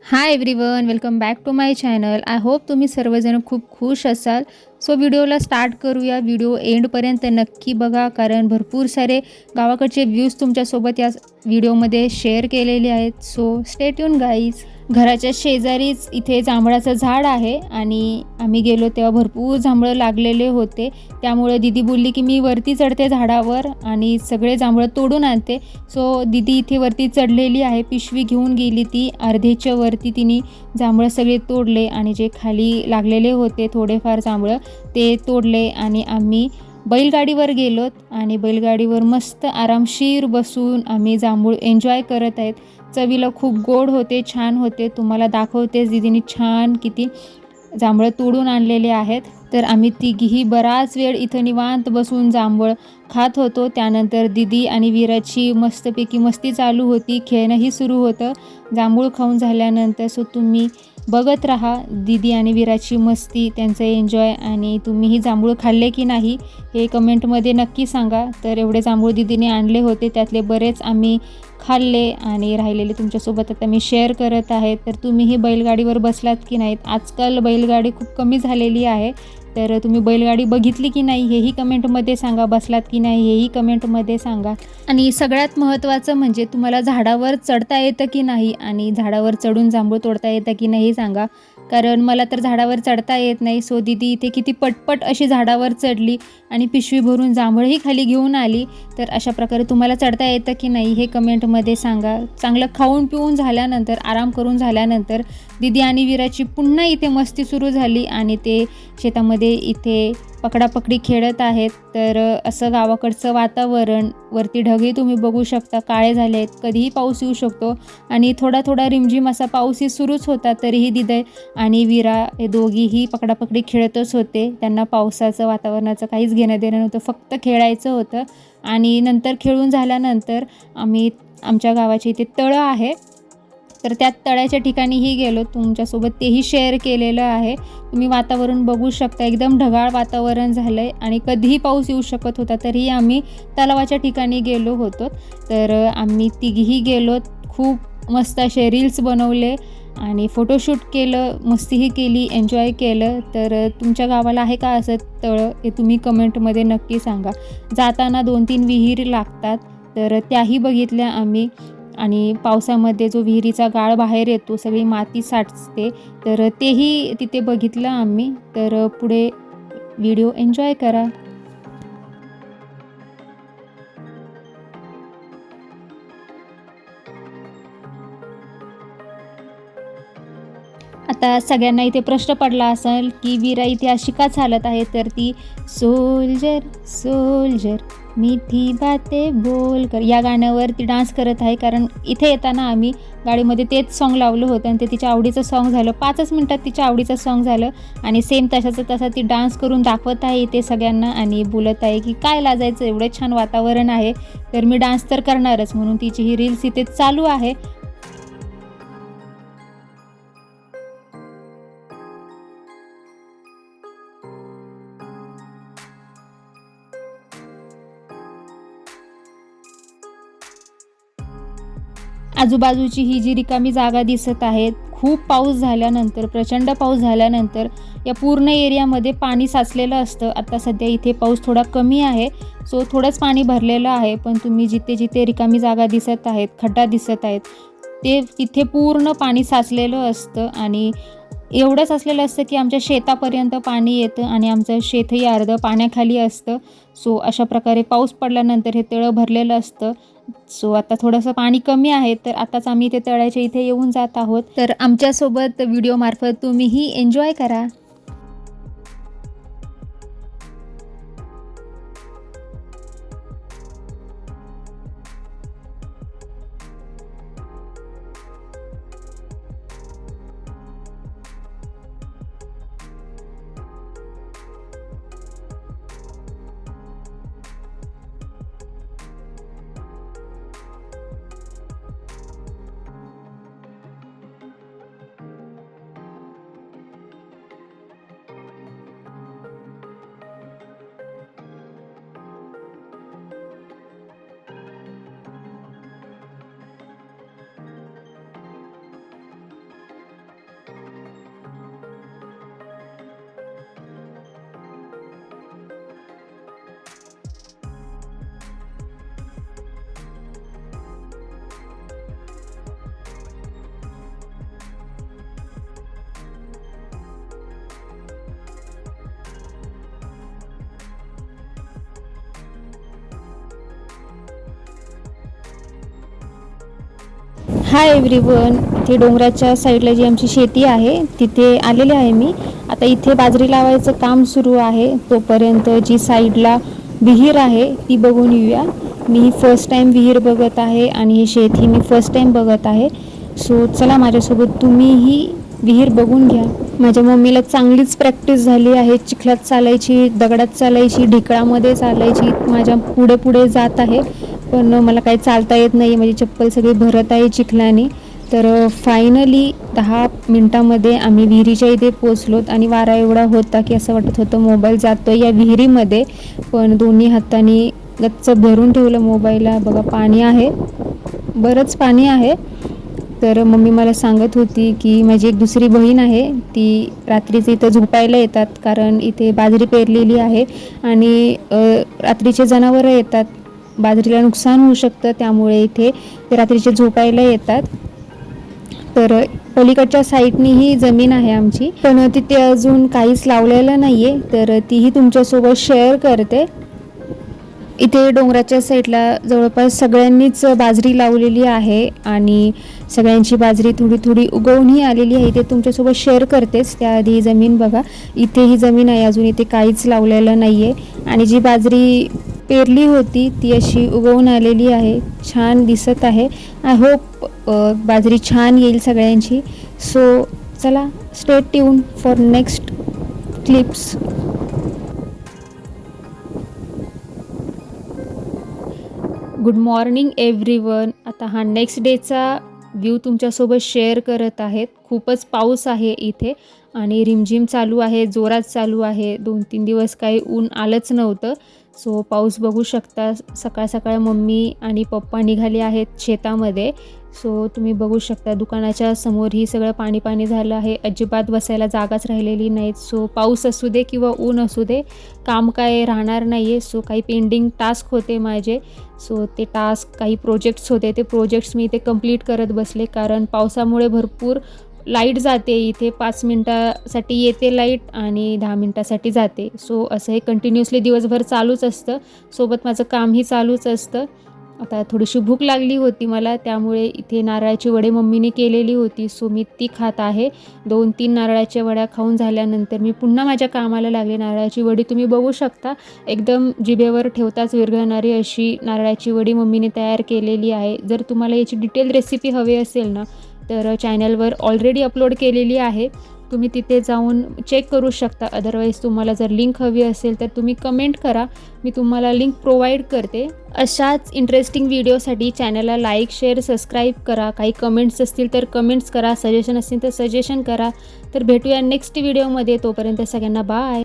High everyone, welcome back to my channel. I hope तुम्ही सर्वजण खूप खुश असाल. सो व्हिडिओला स्टार्ट करूया. व्हिडिओ एंडपर्यंत नक्की बघा, कारण भरपूर सारे गावाकडचे व्ह्यूज तुमच्यासोबत या व्हिडिओमध्ये शेअर केलेले आहेत. So stay tune guys. घराच्या शेजारीच इथे जांभळाचं झाड आहे आणि आम्ही गेलो तेव्हा भरपूर जांभळं लागलेले होते. त्यामुळे दीदी बोलली की मी वरती चढते झाडावर आणि सगळे जांभळं तोडून आणते. सो दीदी इथे वरती चढलेली आहे, पिशवी घेऊन गेली ती. अर्धेच्या वरती तिने जांभळं सगळे तोडले आणि जे खाली लागलेले होते थोडेफार जांभळं ते तोडले आणि आम्ही बैलगाडीवर गेलोत आणि बैलगाडीवर मस्त आरामशीर बसून आम्ही जांभूळ एन्जॉय करत आहेत. चवीला खूप गोड होते, छान होते. तुम्हाला दाखवतेच, दीदीने छान किती जांभळं तोडून आणलेले आहेत. तर आम्ही तिघीही बराच वेळ इथं निवांत बसून जांभळ खात होतो. त्यानंतर दीदी आणि वीराची मस्तपैकी मस्ती चालू होती, खेळणंही सुरू होतं. जांभूळ खाऊन झाल्यानंतर सो तुम्ही बघत राहा दीदी आणि वीराची मस्ती, त्यांचं एन्जॉय. आणि तुम्हीही जांभूळ खाल्ले की नाही हे कमेंटमध्ये नक्की सांगा. तर एवढे जांभूळ दीदीने आणले होते, त्यातले बरेच आम्ही खाल्ले आणि राहिलेले तुमच्यासोबत आता मी शेअर करत आहे. तर तुम्हीही बैलगाडीवर बसलात की नाहीत? आजकाल बैलगाडी खूप कमी झालेली आहे. तर तुम्ही बैलगाडी बघितली की नाही हेही कमेंटमध्ये सांगा, बसलात की नाही हेही कमेंटमध्ये सांगा. आणि सगळ्यात महत्त्वाचं म्हणजे तुम्हाला झाडावर चढता येतं की नाही आणि झाडावर चढून जांभूळ तोडता येतं की नाही सांगा. कारण मला तर झाडावर चढता येत नाही. सो दीदी इथे किती पटपट अशी झाडावर चढली आणि पिशवी भरून जांभळही खाली घेऊन आली. तर अशा प्रकारे तुम्हाला चढता येतं की नाही हे कमेंटमध्ये सांगा. चांगलं खाऊन पिऊन झाल्यानंतर, आराम करून झाल्यानंतर दीदी आणि वीराची पुन्हा इथे मस्ती सुरू झाली आणि ते शेतामध्ये इथे पकडापकडी खेळत आहेत. तर असं गावाकडचं वातावरण. वरती ढगही तुम्ही बघू शकता, काळे झाले आहेत. कधीही पाऊस येऊ शकतो आणि थोडा थोडा रिमझिम असा पाऊसही सुरूच होता. तरीही दीदी आणि वीरा हे दोघीही पकडापकडी खेळतच होते. त्यांना पावसाचं, वातावरणाचं काहीच घेणं देणं नव्हतं, फक्त खेळायचं होतं. आणि नंतर खेळून झाल्यानंतर आम्ही आमच्या गावाच्या इथे तळं आहे, तर त्या तळ्याच्या ठिकाणीही गेलो. तुमच्यासोबत तेही शेअर केलेलं आहे. तुम्ही वातावरण बघू शकता, एकदम ढगाळ वातावरण झालं आहे आणि कधीही पाऊस येऊ शकत होता. तरीही आम्ही तलावाच्या ठिकाणी गेलो होतो. तर आम्ही तिघीही गेलो. खूप मस्त असे रील्स बनवले आणि फोटोशूट केलं, मस्तीही केली, एन्जॉय केलं. तर तुमच्या गावाला आहे का असं तळं हे तुम्ही कमेंटमध्ये नक्की सांगा. जाताना 2-3 विहीर लागतात, तर त्याही बघितल्या आम्ही. आणि पावसामध्ये जो विहिरीचा गाळ बाहेर येतो, सगळी माती साचते, तर तेही तिथे बघितलं आम्ही. तर पुढे व्हिडिओ एन्जॉय करा. आता सगळ्यांना इथे प्रश्न पडला असेल की वीरा इथे अशी का चालत आहे? तर ती सोल्जर सोल्जर मिठी बाते बोल कर या गाण्यावर ती डान्स करत आहे. कारण इथे येताना आम्ही गाडीमध्ये तेच सॉन्ग लावलं होतं आणि ते तिच्या आवडीचं सॉन्ग झालं. 5च मिनटात तिच्या आवडीचं सॉन्ग झालं आणि सेम तशाचं तसा ती डान्स करून दाखवत आहे इथे सगळ्यांना आणि बोलत आहे की काय लाजायचं, एवढं छान वातावरण आहे तर मी डान्स तर करणारच. म्हणून तिची ही रील्स इथे चालू आहे. आजूबाजूची ही जी रिकामी जागा दिसत आहे, खूप पाऊस झाल्यानंतर, प्रचंड पाऊस झाल्यानंतर या पूर्ण एरियामध्ये पाणी साचलेलं असतं. आता सध्या इथे पाऊस थोडा कमी आहे, सो थोडंच पाणी भरलेलं आहे. पण तुम्ही जिथे जिथे रिकामी जागा दिसत आहेत, खड्डा दिसत आहेत, ते तिथे पूर्ण पाणी साचलेलं असतं आणि एवढं साचलेलं असतं की आमच्या शेतापर्यंत पाणी येतं आणि आमचं शेतही अर्धं पाण्याखाली असतं. सो अशा प्रकारे पाऊस पडल्यानंतर हे तळं भरलेलं असतं. सो आता थोडंसं पाणी कमी आहे, तर आताच आम्ही ते तळ्याच्या इथे येऊन जात आहोत. तर आमच्यासोबत व्हिडिओमार्फत तुम्हीही एन्जॉय करा. हाय एव्हरीवन, इथे डोंगराच्या साईडला जी आमची शेती आहे तिथे आलेले आहे मी. आता इथे बाजरी लावायचं काम सुरू आहे. तोपर्यंत जी साईडला विहीर आहे ती बघून येऊया. मी फर्स्ट टाईम विहीर बघत आहे आणि ही शेती मी फर्स्ट टाईम बघत आहे. सो चला माझ्यासोबत तुम्हीही विहीर बघून घ्या. माझ्या मम्मीला चांगलीच प्रॅक्टिस झाली आहे. चिखलात चालायची, दगडात चालायची, ढिकळामध्ये चालायची. माझ्या पुढे पुढे जात आहे, पण मला काही चालता येत नाही. माझी चप्पल सगळी भरत आहे चिखलाने. तर फायनली 10 मिनटामध्ये आम्ही विहिरीच्या इथे पोचलोत आणि वारा एवढा होता की असं वाटत होतं मोबाईल जातो या विहिरीमध्ये. पण दोन्ही हातांनी गच्च भरून ठेवलं मोबाईलला. बघा पाणी आहे, बरंच पाणी आहे. तर मम्मी मला सांगत होती की माझी एक दुसरी बहीण आहे, ती रात्रीचे इथं झोपायला येतात कारण इथे बाजरी पेरलेली आहे आणि रात्रीचे जनावरं येतात. बाजरीला नुकसान होऊ शकतं, त्यामुळे इथे ते रात्रीचे झोपायला येतात. तर पलीकडच्या साईडनी ही जमीन आहे आमची, पण तिथे अजून काहीच लावलेलं नाही आहे. तर तीही तुमच्यासोबत शेअर करते. इथे डोंगराच्या साईडला जवळपास सगळ्यांनीच बाजरी लावलेली आहे आणि सगळ्यांची बाजरी थोडी थोडी उगवूनही आलेली आहे. इथे तुमच्यासोबत शेअर करतेच. त्याआधी ही जमीन बघा, इथे ही जमीन आहे, अजून इथे काहीच लावलेलं नाही आहे. आणि जी बाजरी पेरली होती ती अशी उगवून आलेली आहे, छान दिसत आहे. आय होप बाजरी छान येईल सगळ्यांची. सो चला, stay tune for next clips. Good morning everyone. आता हा नेक्स्ट डेचा व्ह्यू तुमच्यासोबत शेअर करत आहेत. खूपच पाऊस आहे इथे आणि रिमझिम चालू आहे, जोरात चालू आहे. 2-3 दिवस काही ऊन आलंच नव्हतं. सो पाऊस बघू शकता. सकाळ सकाळ मम्मी आणि पप्पा निघाले आहेत शेतामध्ये. सो तुम्ही बघू शकता दुकानाच्या समोरही सगळं पाणी पाणी झालं आहे. अजिबात बसायला जागाच राहिलेली नाहीत. सो पाऊस असू दे किंवा ऊन असू दे, काम काय राहणार नाही आहे. सो काही पेंडिंग टास्क होते माझे. सो ते टास्क, काही प्रोजेक्ट्स होते, ते प्रोजेक्ट्स मी इथे कंप्लीट करत बसले. कारण पावसामुळे भरपूर लाईट जाते इथे. 5 मिनटासाठी येते लाईट आणि 10 मिनटासाठी जाते. सो असं हे कंटिन्युअसली दिवसभर चालूच असतं. सोबत माझं कामही चालूच असतं. आता थोडीशी भूक लागली होती मला, त्यामुळे इथे नारळाची वडे मम्मीने केलेली होती. सो मी ती खात आहे. 2-3 नारळाच्या वड्या खाऊन झाल्यानंतर मी पुन्हा माझ्या कामाला लागले. नारळाची वडी तुम्ही बघू शकता, एकदम जिभेवर ठेवताच विरघळणारी अशी नारळाची वडी मम्मीने तयार केलेली आहे. जर तुम्हाला याची डिटेल रेसिपी हवी असेल ना, तर चॅनलवर ऑलरेडी अपलोड केलेली आहे. तुम्ही तिथे जाऊन चेक करू शकता. अदरवाईज तुम्हाला जर लिंक हवी असेल तर तुम्ही कमेंट करा, मी तुम्हाला लिंक प्रोव्हाइड करते. अशाच इंटरेस्टिंग व्हिडिओसाठी चॅनलला लाईक, शेअर, सबस्क्राईब करा. काही कमेंट्स असतील तर कमेंट्स करा, सजेशन असतील तर सजेशन करा. तर भेटूया नेक्स्ट व्हिडिओमध्ये. तोपर्यंत सगळ्यांना बाय.